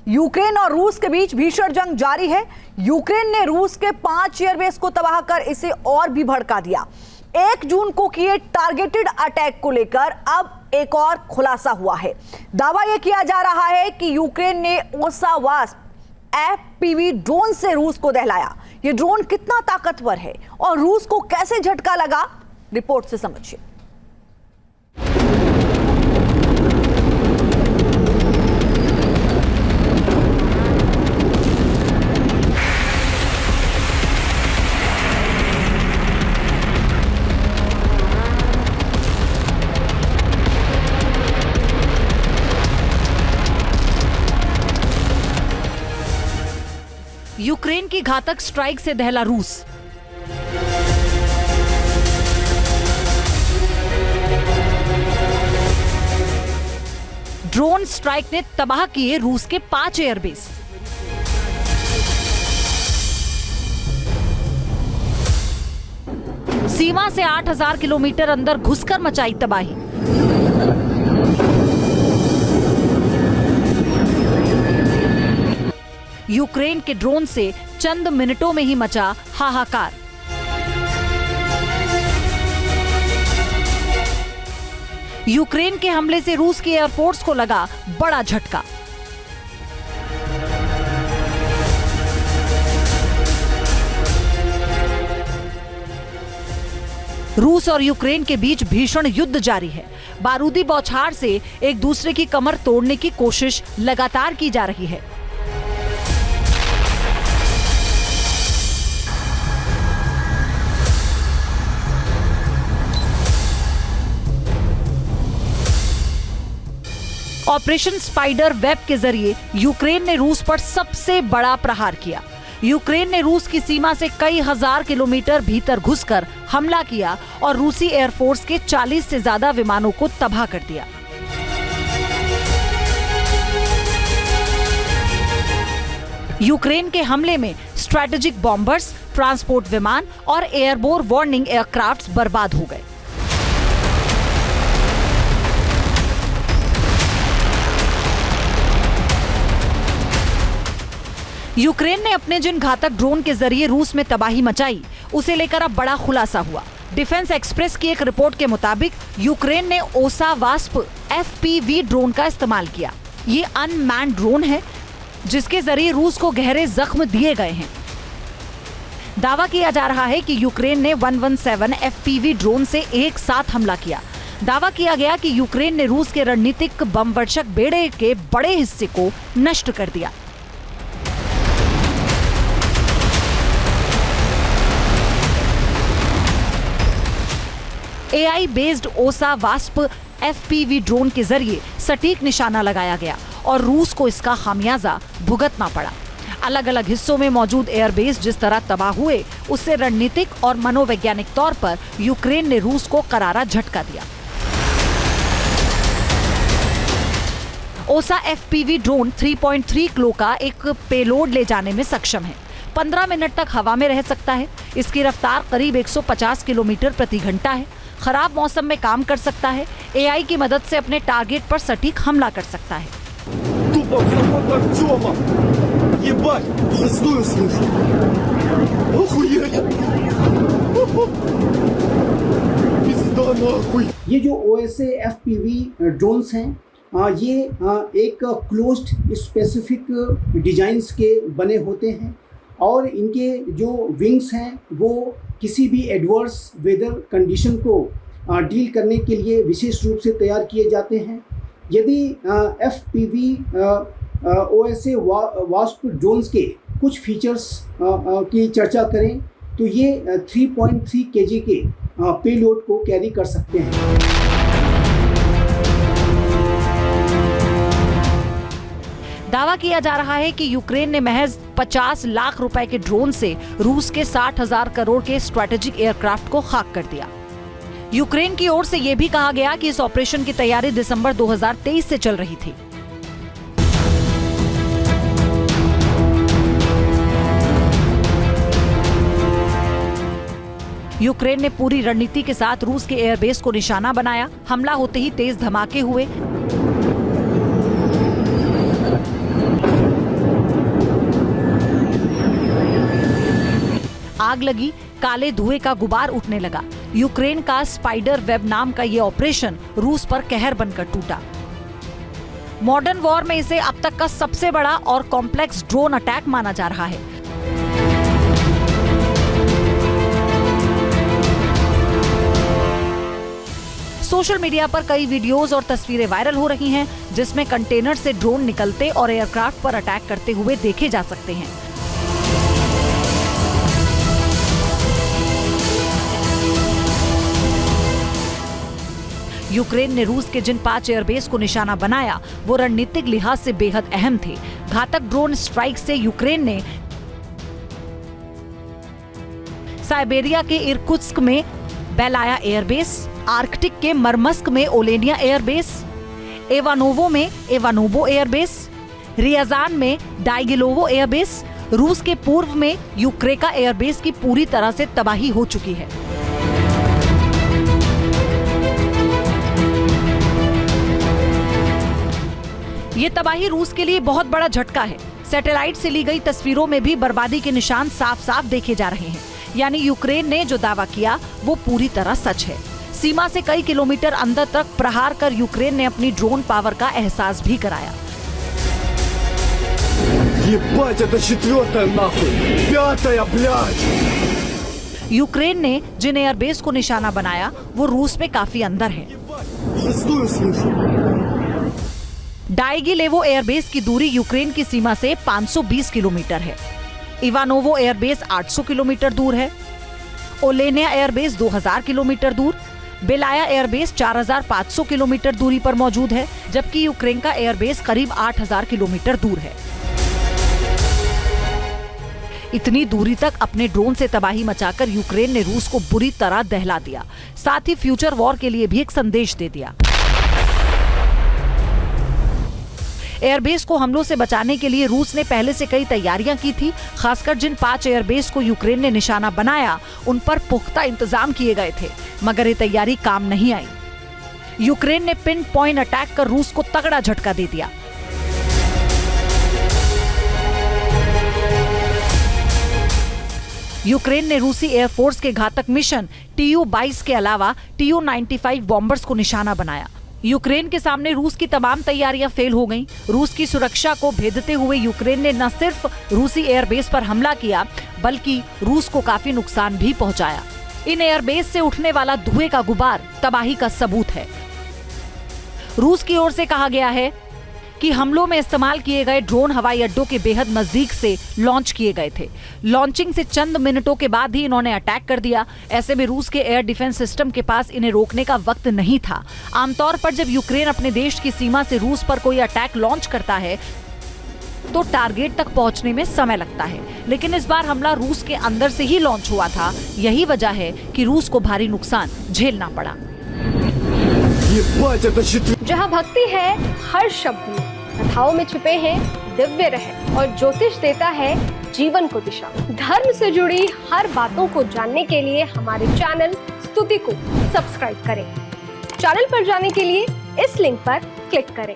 Ukraine और रूस के बीच भीषण जंग जारी है। यूक्रेन ने रूस के 5 एयरबेस को तबाह कर इसे और भी भड़का दिया। 1 जून को किए टारगेटेड अटैक को लेकर अब एक और खुलासा हुआ है। दावा यह किया जा रहा है कि यूक्रेन ने ओसा वास्प FPV ड्रोन से रूस को दहलाया। यह ड्रोन कितना ताकतवर है और रूस को कैसे झटका लगा, रिपोर्ट से समझिए। यूक्रेन की घातक स्ट्राइक से दहला रूस। ड्रोन स्ट्राइक ने तबाह किए रूस के 5 एयरबेस। सीमा से 8000 किलोमीटर अंदर घुसकर मचाई तबाही। यूक्रेन के ड्रोन से चंद मिनटों में ही मचा हाहाकार। यूक्रेन के हमले से रूस की एयरफोर्स को लगा बड़ा झटका। रूस और यूक्रेन के बीच भीषण युद्ध जारी है। बारूदी बौछार से एक दूसरे की कमर तोड़ने की कोशिश लगातार की जा रही है। ऑपरेशन स्पाइडर वेब के जरिए यूक्रेन ने रूस पर सबसे बड़ा प्रहार किया। यूक्रेन ने रूस की सीमा से कई हजार किलोमीटर भीतर घुसकर हमला किया और रूसी एयरफोर्स के 40 से ज्यादा विमानों को तबाह कर दिया। यूक्रेन के हमले में स्ट्रैटेजिक बॉम्बर्स, ट्रांसपोर्ट विमान और एयरबोर्न वार्निंग एयरक्राफ्ट्स बर्बाद हो गए। यूक्रेन ने अपने जिन घातक ड्रोन के जरिए रूस में तबाही मचाई, उसे लेकर अब बड़ा खुलासा हुआ। डिफेंस एक्सप्रेस की एक रिपोर्ट के मुताबिक यूक्रेन ने ओसा वास्प FPV ड्रोन का इस्तेमाल किया। ये अनमैन्ड ड्रोन है जिसके जरिए रूस को गहरे जख्म दिए गए हैं। दावा किया जा रहा है कि यूक्रेन ने 117 FPV ड्रोन से एक साथ हमला किया। दावा किया गया कि यूक्रेन ने रूस के रणनीतिक बमवर्षक बेड़े के बड़े हिस्से को नष्ट कर दिया। AI बेस्ड ओसा वास्प FPV ड्रोन के जरिए सटीक निशाना लगाया गया और रूस को इसका खामियाजा भुगतना पड़ा। अलग अलग हिस्सों में मौजूद एयरबेस जिस तरह तबाह हुए, उससे रणनीतिक और मनोवैज्ञानिक तौर पर यूक्रेन ने रूस को करारा झटका दिया। ओसा FPV ड्रोन 3.3 किलो का एक पेलोड ले जाने में सक्षम है। 15 मिनट तक हवा में रह सकता है। इसकी रफ्तार करीब 150 किलोमीटर प्रति घंटा है। खराब मौसम में काम कर सकता है। AI की मदद से अपने टारगेट पर सटीक हमला कर सकता है। ये जो OSA FPV ड्रोन्स हैं, ये एक क्लोज्ड स्पेसिफिक डिजाइंस के बने होते हैं और इनके जो विंग्स हैं वो किसी भी एडवर्स वेदर कंडीशन को डील करने के लिए विशेष रूप से तैयार किए जाते हैं। यदि FPV OSA वास्प ड्रोन्स के कुछ फीचर्स की चर्चा करें तो ये 3.3 kg के पेलोड को कैरी कर सकते हैं। दावा किया जा रहा है कि यूक्रेन ने महज 50 लाख रुपए के ड्रोन से रूस के 60,000 करोड़ के स्ट्रैटेजिक एयरक्राफ्ट को खाक कर दिया। यूक्रेन की ओर से यह भी कहा गया कि इस ऑपरेशन की तैयारी दिसंबर 2023 से चल रही थी। यूक्रेन ने पूरी रणनीति के साथ रूस के एयरबेस को निशाना बनाया। हमला होते ही तेज धमाके हुए। आग लगी, काले धुएं का गुबार उठने लगा। यूक्रेन का स्पाइडर वेब नाम का ये ऑपरेशन रूस पर कहर बनकर टूटा। मॉडर्न वॉर में इसे अब तक का सबसे बड़ा और कॉम्प्लेक्स ड्रोन अटैक माना जा रहा है। सोशल मीडिया पर कई वीडियोस और तस्वीरें वायरल हो रही हैं, जिसमें कंटेनर से ड्रोन निकलते और एयरक्राफ्ट पर अटैक करते हुए देखे जा सकते हैं। यूक्रेन ने रूस के जिन 5 एयरबेस को निशाना बनाया, वो रणनीतिक लिहाज से बेहद अहम थे। घातक ड्रोन स्ट्राइक से यूक्रेन ने साइबेरिया के इरकुत्स्क में बेलाया एयरबेस, आर्कटिक के मरमस्क में ओलेनिया एयरबेस, एवानोवो में एवानोवो एयरबेस, रियाजान में डाइगिलोवो एयरबेस, रूस के पूर्व में यूक्रेका एयरबेस की पूरी तरह से तबाही हो चुकी है। ये तबाही रूस के लिए बहुत बड़ा झटका है। सैटेलाइट से ली गई तस्वीरों में भी बर्बादी के निशान साफ साफ देखे जा रहे हैं। यानी यूक्रेन ने जो दावा किया वो पूरी तरह सच है। सीमा से कई किलोमीटर अंदर तक प्रहार कर यूक्रेन ने अपनी ड्रोन पावर का एहसास भी कराया। यूक्रेन ने जिन एयरबेस को निशाना बनाया वो रूस में काफी अंदर है। डाइगिलेवो एयरबेस की दूरी यूक्रेन की सीमा से 520 किलोमीटर है। इवानोवो एयरबेस 800 किलोमीटर दूर है। ओलेनिया एयरबेस 2000 किलोमीटर दूर, बेलाया एयरबेस 4500 किलोमीटर दूरी पर मौजूद है, जबकि यूक्रेन का एयरबेस करीब 8000 किलोमीटर दूर है। इतनी दूरी तक अपने ड्रोन से तबाही मचाकर यूक्रेन ने रूस को बुरी तरह दहला दिया। साथ ही फ्यूचर वॉर के लिए भी एक संदेश दे दिया। एयरबेस को हमलों से बचाने के लिए रूस ने पहले से कई तैयारियां की थी। खासकर जिन 5 एयरबेस को यूक्रेन ने निशाना बनाया, उन पर पुख्ता इंतजाम किए गए थे, मगर ये तैयारी काम नहीं आई। यूक्रेन ने पिन पॉइंट अटैक कर रूस को तगड़ा झटका दे दिया। यूक्रेन ने रूसी एयरफोर्स के घातक मिशन TU-22 के अलावा TU-95 बॉम्बर्स को निशाना बनाया। यूक्रेन के सामने रूस की तमाम तैयारियां फेल हो गईं। रूस की सुरक्षा को भेदते हुए यूक्रेन ने न सिर्फ रूसी एयरबेस पर हमला किया, बल्कि रूस को काफी नुकसान भी पहुंचाया। इन एयरबेस से उठने वाला धुएं का गुबार तबाही का सबूत है। रूस की ओर से कहा गया है कि हमलों में इस्तेमाल किए गए ड्रोन हवाई अड्डों के बेहद नजदीक से लॉन्च किए गए थे। लॉन्चिंग से चंद मिनटों के बाद ही इन्होंने अटैक कर दिया। ऐसे में रूस के एयर डिफेंस सिस्टम के पास इन्हें रोकने का वक्त नहीं था। आमतौर पर जब यूक्रेन अपने देश की सीमा से रूस पर कोई अटैक लॉन्च करता है तो टारगेट तक पहुंचने में समय लगता है, लेकिन इस बार हमला रूस के अंदर से ही लॉन्च हुआ था। यही वजह है कि रूस को भारी नुकसान झेलना पड़ा। जहाँ भक्ति है हर शब्द में, कथाओं में छुपे हैं दिव्य रहस्य और ज्योतिष देता है जीवन को दिशा। धर्म से जुड़ी हर बातों को जानने के लिए हमारे चैनल स्तुति को सब्सक्राइब करें। चैनल पर जाने के लिए इस लिंक पर क्लिक करें।